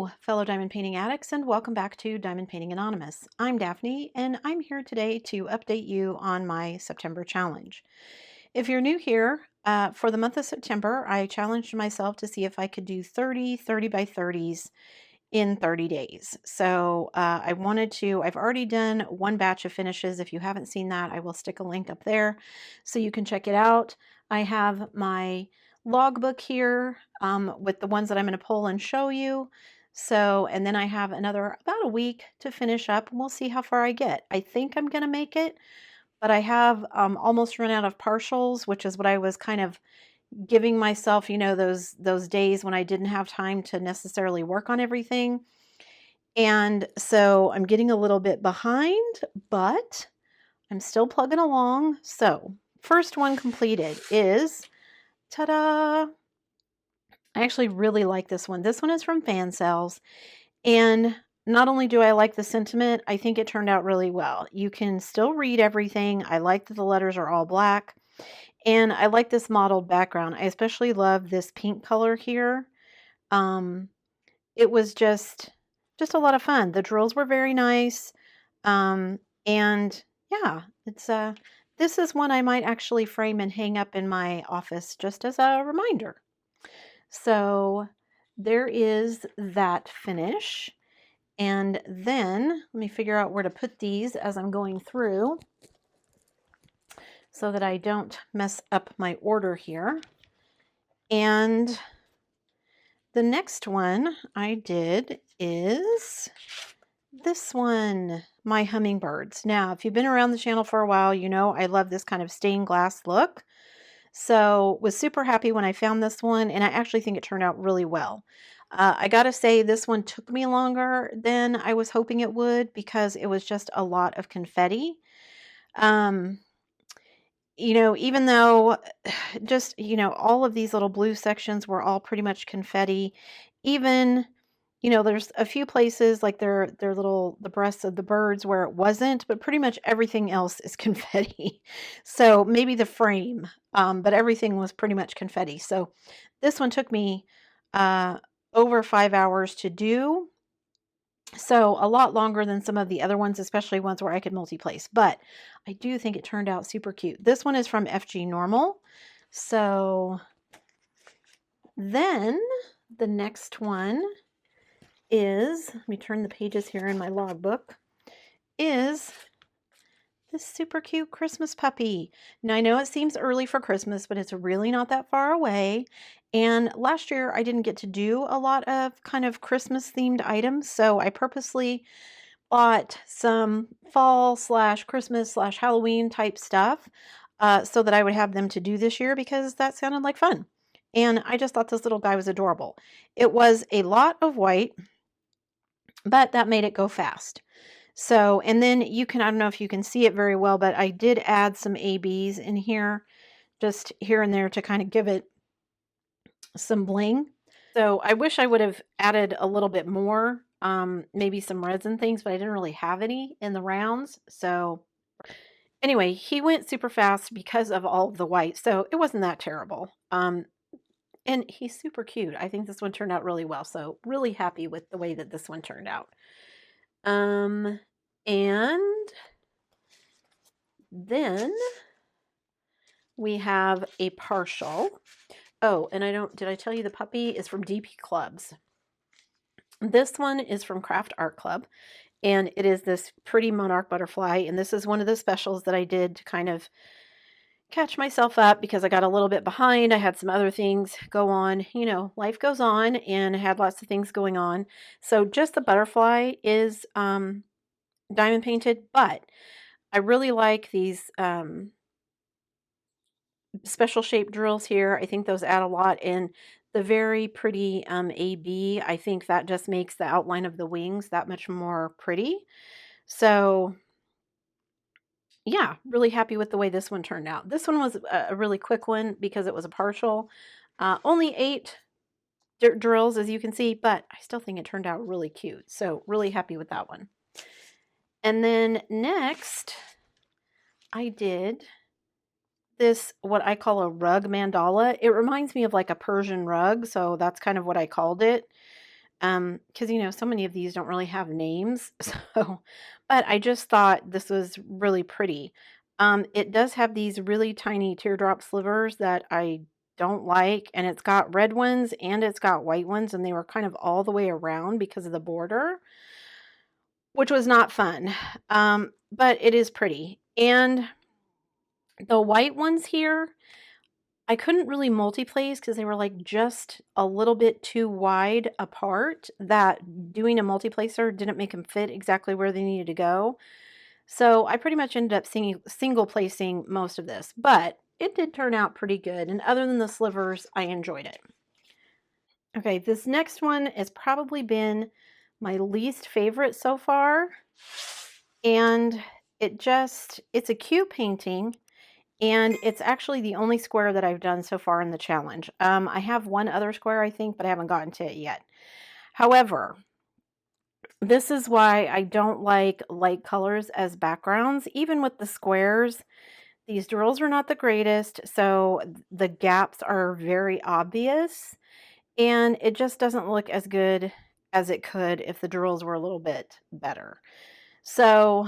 Hello, fellow diamond painting addicts, and welcome back to Diamond Painting Anonymous. I'm Daphne, and I'm here today to update you on my September challenge. If you're new here, for the month of September, I challenged myself to see if I could do 30 by 30s in 30 days. So I've already done one batch of finishes. If you haven't seen that, I will stick a link up there so you can check it out. I have my logbook here with the ones that I'm going to pull and show you. So, and then I have about a week to finish up, and we'll see how far I get. I think I'm going to make it, but I have almost run out of partials, which is what I was kind of giving myself, those days when I didn't have time to necessarily work on everything. And so I'm getting a little bit behind, but I'm still plugging along. So first one completed is, ta-da! I actually really like this one. This one is from Fan Cells. And not only do I like the sentiment, I think it turned out really well. You can still read everything. I like that the letters are all black. And I like this mottled background. I especially love this pink color here. It was just a lot of fun. The drills were very nice. And yeah, this is one I might actually frame and hang up in my office just as a reminder. So there is that finish. And then let me figure out where to put these as I'm going through so that I don't mess up my order here. And the next one I did is this one, my Hummingbirds. Now, if you've been around the channel for a while, you know I love this kind of stained glass look. So was super happy when I found this one, and I actually think it turned out really well. I gotta say, this one took me longer than I was hoping it would because it was just a lot of confetti. Even though just, all of these little blue sections were all pretty much confetti, even, there's a few places like the breasts of the birds where it wasn't, but pretty much everything else is confetti. So maybe the frame, but everything was pretty much confetti. So this one took me over 5 hours to do. So a lot longer than some of the other ones, especially ones where I could multi-place. But I do think it turned out super cute. This one is from FG Normal. So then the next one is, let me turn the pages here in my logbook, is this super cute Christmas puppy. Now I know it seems early for Christmas, but it's really not that far away. And last year I didn't get to do a lot of kind of Christmas themed items, so I purposely bought some fall / Christmas / Halloween type stuff so that I would have them to do this year because that sounded like fun. And I just thought this little guy was adorable. It was a lot of white, but that made it go fast. So, and then I don't know if you can see it very well, but I did add some ABs in here, just here and there to kind of give it some bling. So I wish I would have added a little bit more, maybe some reds and things, but I didn't really have any in the rounds. So anyway, he went super fast because of all of the white, so it wasn't that terrible. And he's super cute. I think this one turned out really well, so really happy with the way that this one turned out. And then we have a partial. Oh, and did I tell you the puppy is from DP Clubs? This one is from Craft Art Club, and it is this pretty Monarch Butterfly, and this is one of the specials that I did to kind of catch myself up because I got a little bit behind. I had some other things go on. Life goes on, and I had lots of things going on. So just the butterfly is diamond painted, but I really like these special shape drills here. I think those add a lot, and the very pretty AB, I think that just makes the outline of the wings that much more pretty. So yeah, really happy with the way this one turned out. This one was a really quick one because it was a partial. Only 8 drills, as you can see, but I still think it turned out really cute. So really happy with that one. And then next, I did this, what I call a rug mandala. It reminds me of like a Persian rug, so that's kind of what I called it. because you know, so many of these don't really have names. So, but I just thought this was really pretty. It does have these really tiny teardrop slivers that I don't like, and it's got red ones and it's got white ones, and they were kind of all the way around because of the border, which was not fun. But it is pretty. And the white ones here, I couldn't really multi-place because they were like just a little bit too wide apart, that doing a multi-placer didn't make them fit exactly where they needed to go. So I pretty much ended up single placing most of this, but it did turn out pretty good. And other than the slivers, I enjoyed it. Okay, this next one has probably been my least favorite so far. And it's a cute painting. And it's actually the only square that I've done so far in the challenge. I have one other square, I think, but I haven't gotten to it yet. However, this is why I don't like light colors as backgrounds. Even with the squares, these drills are not the greatest, so the gaps are very obvious, and it just doesn't look as good as it could if the drills were a little bit better. So,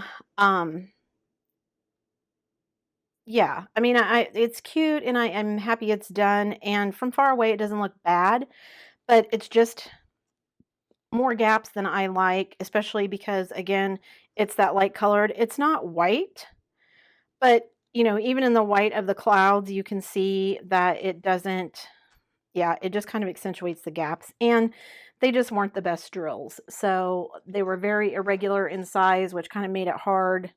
yeah, I mean, it's cute and I am happy it's done, and from far away it doesn't look bad, but it's just more gaps than I like, especially because again, it's that light colored. It's not white, but you know, even in the white of the clouds, you can see that it doesn't, yeah, it just kind of accentuates the gaps, and they just weren't the best drills. So they were very irregular in size, which kind of made it hard.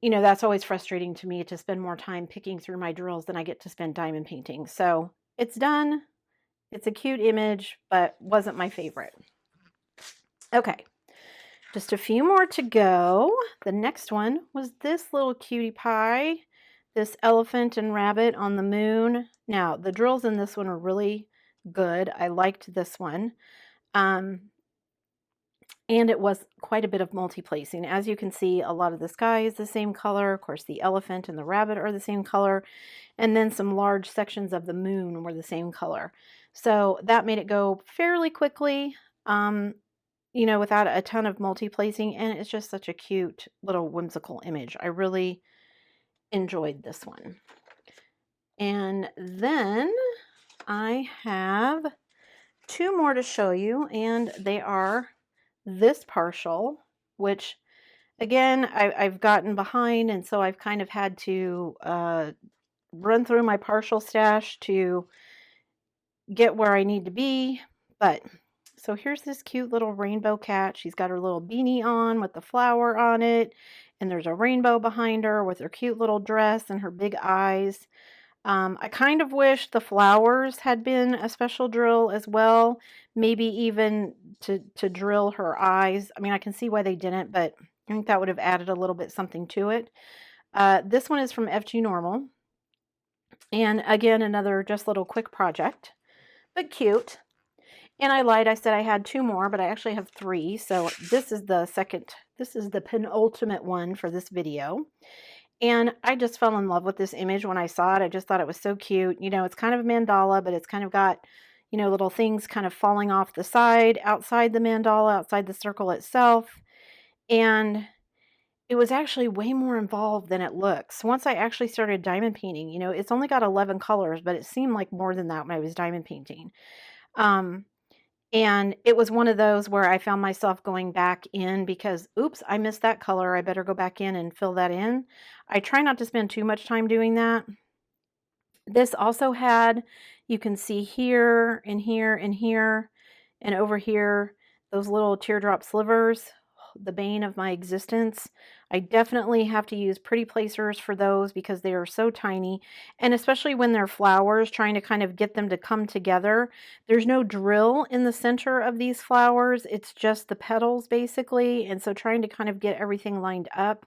You know, that's always frustrating to me to spend more time picking through my drills than I get to spend diamond painting. So it's done. It's a cute image, but wasn't my favorite. Okay, just a few more to go. The next one was this little cutie pie, this elephant and rabbit on the moon. Now, the drills in this one are really good. I liked this one. And it was quite a bit of multi-placing. As you can see, a lot of the sky is the same color. Of course, the elephant and the rabbit are the same color. And then some large sections of the moon were the same color. So that made it go fairly quickly, you know, without a ton of multi-placing. And it's just such a cute little whimsical image. I really enjoyed this one. And then I have two more to show you, and they are this partial, which again, I've gotten behind, and so I've kind of had to run through my partial stash to get where I need to be. But so here's this cute little rainbow cat. She's got her little beanie on with the flower on it, and there's a rainbow behind her with her cute little dress and her big eyes. I kind of wish the flowers had been a special drill as well, maybe even to drill her eyes. I mean, I can see why they didn't, but I think that would have added a little bit something to it. This one is from FG Normal. And again, another just little quick project, but cute. And I lied, I said I had two more, but I actually have three. So this is the penultimate one for this video. And I just fell in love with this image when I saw it. I just thought it was so cute. You know, it's kind of a mandala, but it's kind of got, you know, little things kind of falling off the side, outside the mandala, outside the circle itself. And it was actually way more involved than it looks. Once I actually started diamond painting, you know, it's only got 11 colors, but it seemed like more than that when I was diamond painting. And it was one of those where I found myself going back in because, oops, I missed that color. I better go back in and fill that in. I try not to spend too much time doing that. This also had, you can see here and here and here and over here, those little teardrop slivers, the bane of my existence. I definitely have to use pretty placers for those because they are so tiny, and especially when they're flowers, trying to kind of get them to come together. There's no drill in the center of these flowers. It's just the petals basically, and so trying to kind of get everything lined up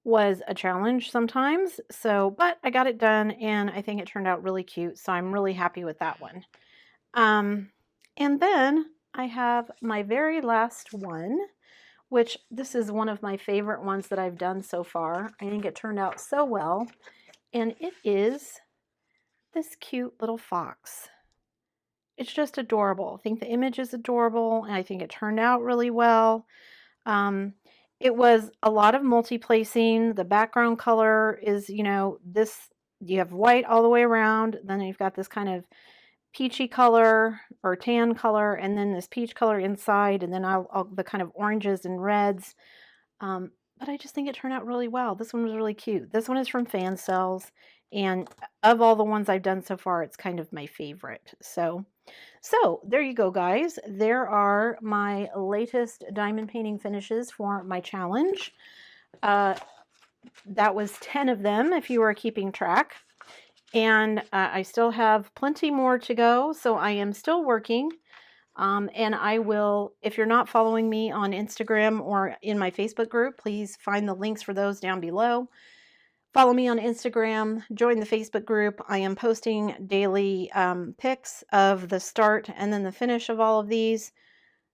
was a challenge sometimes. So, but I got it done and I think it turned out really cute. So I'm really happy with that one. And then I have my very last one, which this is one of my favorite ones that I've done so far. I think it turned out so well. And it is this cute little fox. it's just adorable. I think the image is adorable, and I think it turned out really well. Um, it was a lot of multi-placing. The background color is, this, you have white all the way around, then you've got this kind of peachy color or tan color, and then this peach color inside, and then the kind of oranges and reds. But I just think it turned out really well. This one was really cute. This one is from Fan Cells, and of all the ones I've done so far, it's kind of my favorite. So there you go, guys. There are my latest diamond painting finishes for my challenge. That was 10 of them, if you were keeping track. And I still have plenty more to go, so I am still working. And I will, if you're not following me on Instagram or in my Facebook group, please find the links for those down below. Follow me on Instagram, join the Facebook group. I am posting daily pics of the start and then the finish of all of these.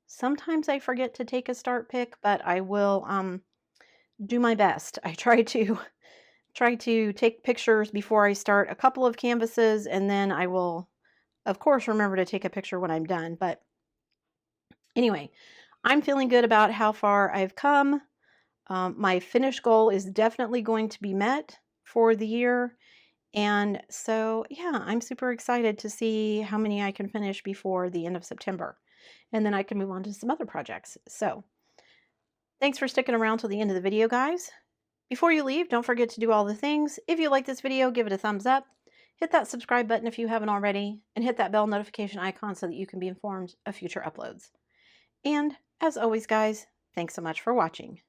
Sometimes I forget to take a start pic, but I will do my best. I try to take pictures before I start a couple of canvases, and then I will, of course, remember to take a picture when I'm done. But anyway, I'm feeling good about how far I've come. My finish goal is definitely going to be met for the year. And so, yeah, I'm super excited to see how many I can finish before the end of September. And then I can move on to some other projects. So thanks for sticking around till the end of the video, guys. Before you leave, don't forget to do all the things. If you like this video, give it a thumbs up. Hit that subscribe button if you haven't already. And hit that bell notification icon so that you can be informed of future uploads. And as always, guys, thanks so much for watching.